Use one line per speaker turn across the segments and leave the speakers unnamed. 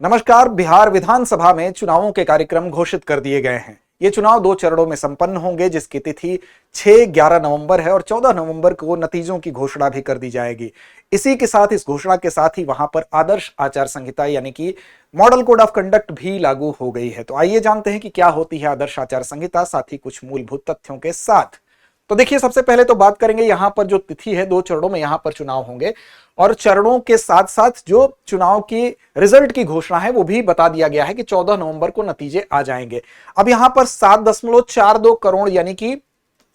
नमस्कार। बिहार विधानसभा में चुनावों के कार्यक्रम घोषित कर दिए गए हैं। ये चुनाव 2 चरणों में संपन्न होंगे, जिसकी तिथि 6-11 नवंबर है और 14 नवंबर को नतीजों की घोषणा भी कर दी जाएगी। इसी के साथ, इस घोषणा के साथ ही वहां पर आदर्श आचार संहिता यानी कि मॉडल कोड ऑफ कंडक्ट भी लागू हो गई है। तो आइए जानते हैं कि क्या होती है आदर्श आचार संहिता, साथ ही कुछ मूलभूत तथ्यों के साथ। तो देखिए, सबसे पहले तो बात करेंगे यहां पर जो तिथि है, 2 चरणों में यहां पर चुनाव होंगे और चरणों के साथ साथ जो चुनाव की रिजल्ट की घोषणा है वो भी बता दिया गया है कि 14 नवंबर को नतीजे आ जाएंगे। अब यहां पर 7.42 करोड़ यानी कि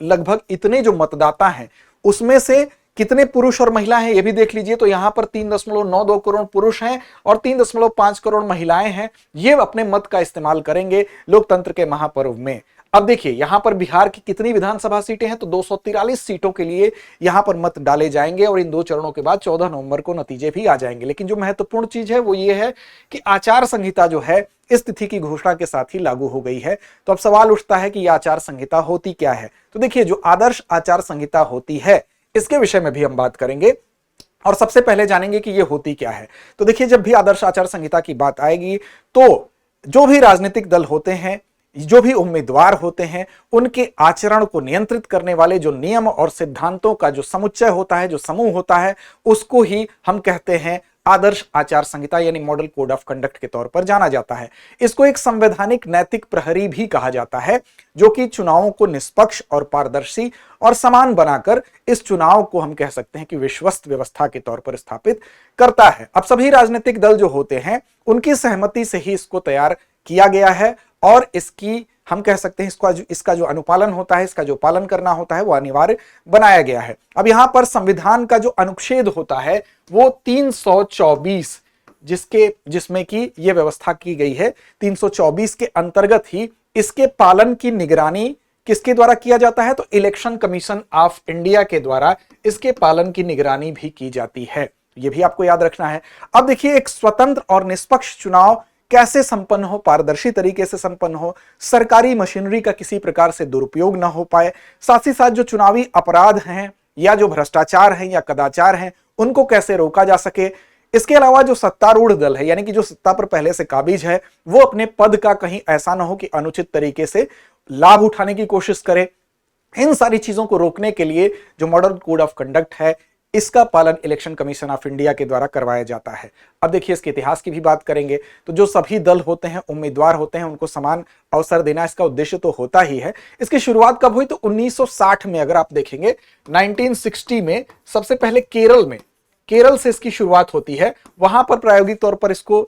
लगभग इतने जो मतदाता हैं उसमें से कितने पुरुष और महिला हैं ये भी देख लीजिए। तो यहां पर 3.92 करोड़ पुरुष हैं और 3.5 करोड़ महिलाएं हैं। ये अपने मत का इस्तेमाल करेंगे लोकतंत्र के महापर्व में। अब देखिए, यहां पर बिहार की कितनी विधानसभा सीटें हैं, तो 243 सीटों के लिए यहां पर मत डाले जाएंगे और इन 2 चरणों के बाद 14 नवंबर को नतीजे भी आ जाएंगे। लेकिन जो महत्वपूर्ण चीज है वो ये है कि आचार संहिता जो है इस तिथि की घोषणा के साथ ही लागू हो गई है। तो अब सवाल उठता है कि यह आचार संहिता होती क्या है। तो देखिए, जो आदर्श आचार संहिता होती है इसके विषय में भी हम बात करेंगे और सबसे पहले जानेंगे कि यह होती क्या है। तो देखिए, जब भी आदर्श आचार संहिता की बात आएगी तो जो भी राजनीतिक दल होते हैं, जो भी उम्मीदवार होते हैं, उनके आचरण को नियंत्रित करने वाले जो नियम और सिद्धांतों का जो समुच्चय होता है, जो समूह होता है, उसको ही हम कहते हैं आदर्श आचार संहिता यानी मॉडल कोड ऑफ कंडक्ट के तौर पर जाना जाता है। इसको एक संवैधानिक नैतिक प्रहरी भी कहा जाता है, जो कि चुनावों को निष्पक्ष और पारदर्शी और समान बनाकर इस चुनाव को हम कह सकते हैं कि विश्वस्त व्यवस्था के तौर पर स्थापित करता है। अब सभी राजनीतिक दल जो होते हैं उनकी सहमति से ही इसको तैयार किया गया है और इसकी हम कह सकते हैं इसका जो अनुपालन होता है, इसका जो पालन करना होता है वो अनिवार्य बनाया गया है। अब यहां पर संविधान का जो अनुच्छेद होता है वो 324 जिसमें कि ये व्यवस्था की गई है, 324 के अंतर्गत ही इसके पालन की निगरानी किसके द्वारा किया जाता है, तो इलेक्शन कमीशन ऑफ इंडिया के द्वारा इसके पालन की निगरानी भी की जाती है। ये भी आपको याद रखना है। अब देखिए, एक स्वतंत्र और निष्पक्ष चुनाव कैसे संपन्न हो, पारदर्शी तरीके से संपन्न हो, सरकारी मशीनरी का किसी प्रकार से दुरुपयोग ना हो पाए, साथ ही साथ जो चुनावी अपराध हैं या जो भ्रष्टाचार हैं या कदाचार हैं उनको कैसे रोका जा सके। इसके अलावा जो सत्तारूढ़ दल है यानी कि जो सत्ता पर पहले से काबिज है वो अपने पद का कहीं ऐसा ना हो कि अनुचित तरीके से लाभ उठाने की कोशिश करे। इन सारी चीजों को रोकने के लिए जो मॉडल कोड ऑफ कंडक्ट है इसका पालन इलेक्शन कमीशन ऑफ इंडिया के द्वारा करवाया जाता है। अब देखिए, इसके इतिहास की भी बात करेंगे तो जो सभी दल होते हैं, उम्मीदवार होते हैं, उनको समान अवसर देना इसका उद्देश्य तो होता ही है। इसकी शुरुआत कब हुई, तो 1960 में अगर आप देखेंगे, 1960 में सबसे पहले केरल से इसकी शुरुआत होती है। वहां पर प्रायोगिक तौर पर इसको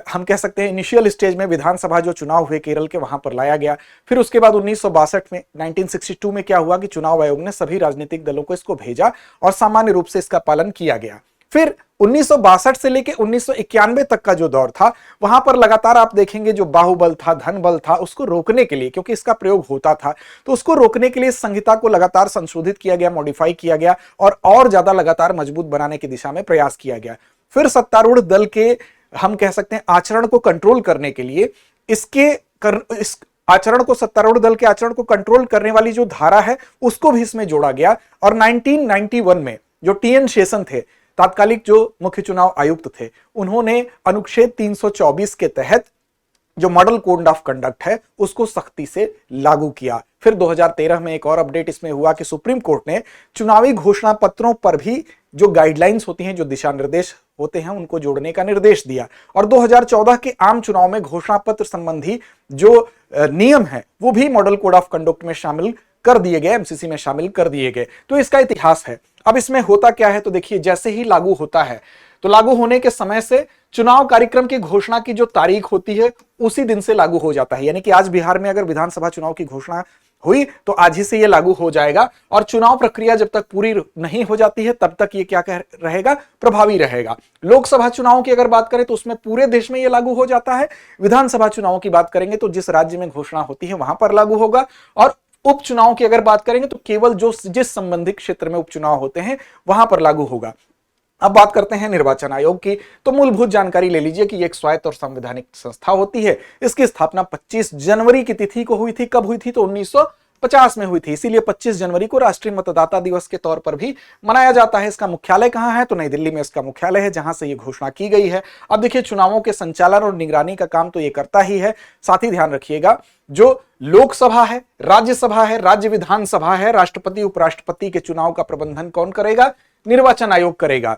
हम कह सकते हैं इनिशियल स्टेज में विधानसभा जो चुनाव हुए केरल के वहां पर लाया गया। फिर उसके बाद 1962 में 1962 में क्या हुआ कि चुनाव आयोग ने सभी राजनीतिक दलों को इसको भेजा और सामान्य रूप से इसका पालन किया गया। फिर 1962 से लेकर 1991 तक का जो दौर था वहां पर लगातार आप देखेंगे जो बाहुबल था, धन बल था, उसको रोकने के लिए, क्योंकि इसका प्रयोग होता था तो उसको रोकने के लिए संहिता को लगातार संशोधित किया गया, मॉडिफाई किया गया और ज्यादा लगातार मजबूत बनाने की दिशा में प्रयास किया गया। फिर सत्तारूढ़ दल के हम कह सकते हैं आचरण को कंट्रोल करने के लिए इस आचरण को, सत्तारूढ़ दल के आचरण को कंट्रोल करने वाली जो धारा है उसको भी इसमें जोड़ा गया और 1991 में जो टीएन शेषन थे, तात्कालिक जो मुख्य चुनाव आयुक्त थे, उन्होंने अनुच्छेद 324 के तहत जो मॉडल कोड ऑफ कंडक्ट है उसको सख्ती से लागू किया। फिर 2013 में एक और अपडेट इसमें हुआ कि सुप्रीम कोर्ट ने चुनावी घोषणा पत्रों पर भी जो गाइडलाइंस होती हैं, जो दिशा निर्देश होते हैं, उनको जोड़ने का निर्देश दिया और 2014 के आम चुनाव में घोषणा पत्र संबंधी जो नियम है वो भी मॉडल कोड ऑफ कंडक्ट में शामिल कर दिए गए, एमसीसी में शामिल कर दिए गए। तो इसका इतिहास है। अब इसमें होता क्या है, तो देखिए, जैसे ही लागू होता है तो लागू होने के समय से चुनाव कार्यक्रम की घोषणा की जो तारीख होती है उसी दिन से लागू हो जाता है। यानी कि आज बिहार में अगर विधानसभा चुनाव की घोषणा हुई तो आज ही से यह लागू हो जाएगा और चुनाव प्रक्रिया जब तक पूरी नहीं हो जाती है तब तक ये क्या रहेगा, प्रभावी रहेगा। लोकसभा चुनाव की अगर बात करें तो उसमें पूरे देश में यह लागू हो जाता है। विधानसभा चुनाव की बात करेंगे तो जिस राज्य में घोषणा होती है वहां पर लागू होगा और उपचुनाव की अगर बात करेंगे तो केवल जिस संबंधित क्षेत्र में उपचुनाव होते हैं वहां पर लागू होगा। अब बात करते हैं निर्वाचन आयोग की। तो मूलभूत जानकारी ले लीजिए कि एक स्वायत्त और संवैधानिक संस्था होती है। इसकी स्थापना 25 जनवरी की तिथि को हुई थी। कब हुई थी, तो 50 में हुई थी। इसीलिए 25 जनवरी को राष्ट्रीय मतदाता दिवस के तौर पर भी मनाया जाता है। इसका मुख्यालय कहां है? तो नई दिल्ली में इसका मुख्यालय है, जहां से यह घोषणा की गई है। अब देखिए, चुनावों के संचालन और निगरानी का काम तो ये करता ही है, साथ ही ध्यान रखिएगा जो लोकसभा है, राज्यसभा है, राज्य विधानसभा है, राष्ट्रपति उपराष्ट्रपति के चुनाव का प्रबंधन कौन करेगा? निर्वाचन आयोग करेगा।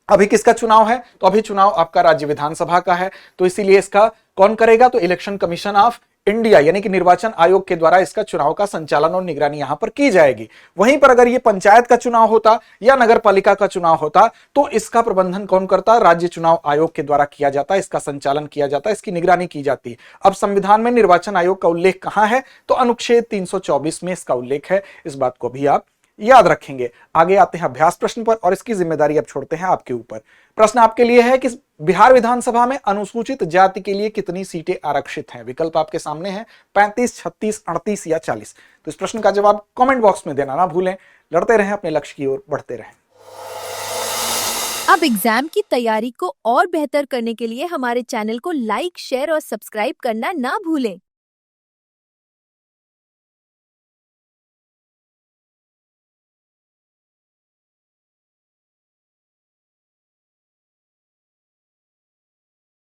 अभी किसका चुनाव है? तो अभी चुनाव आपका राज्य विधानसभा का है, तो इसीलिए इसका कौन करेगा? तो इलेक्शन कमीशन ऑफ इंडिया यानी कि निर्वाचन आयोग के द्वारा इसका चुनाव का संचालन और निगरानी यहां पर की जाएगी। वहीं पर अगर ये पंचायत का चुनाव होता या नगर पालिका का चुनाव होता तो इसका प्रबंधन कौन करता? राज्य चुनाव आयोग के द्वारा किया जाता, इसका संचालन किया जाता, इसकी निगरानी की जाती। अब संविधान में निर्वाचन आयोग का उल्लेख कहां है? तो अनुच्छेद 324 में इसका उल्लेख है। इस बात को भी आप याद रखेंगे। आगे आते हैं अभ्यास प्रश्न पर और इसकी जिम्मेदारी अब छोड़ते हैं आपके ऊपर। प्रश्न आपके लिए है कि बिहार विधानसभा में अनुसूचित जाति के लिए कितनी सीटें आरक्षित हैं? विकल्प आपके सामने हैं, 35, 36, 38 या 40। तो इस प्रश्न का जवाब कमेंट बॉक्स में देना ना भूलें। लड़ते रहें, अपने लक्ष्य की ओर बढ़ते रहें।
अब एग्जाम की तैयारी को और बेहतर करने के लिए हमारे चैनल को लाइक, शेयर और सब्सक्राइब करना ना भूलें।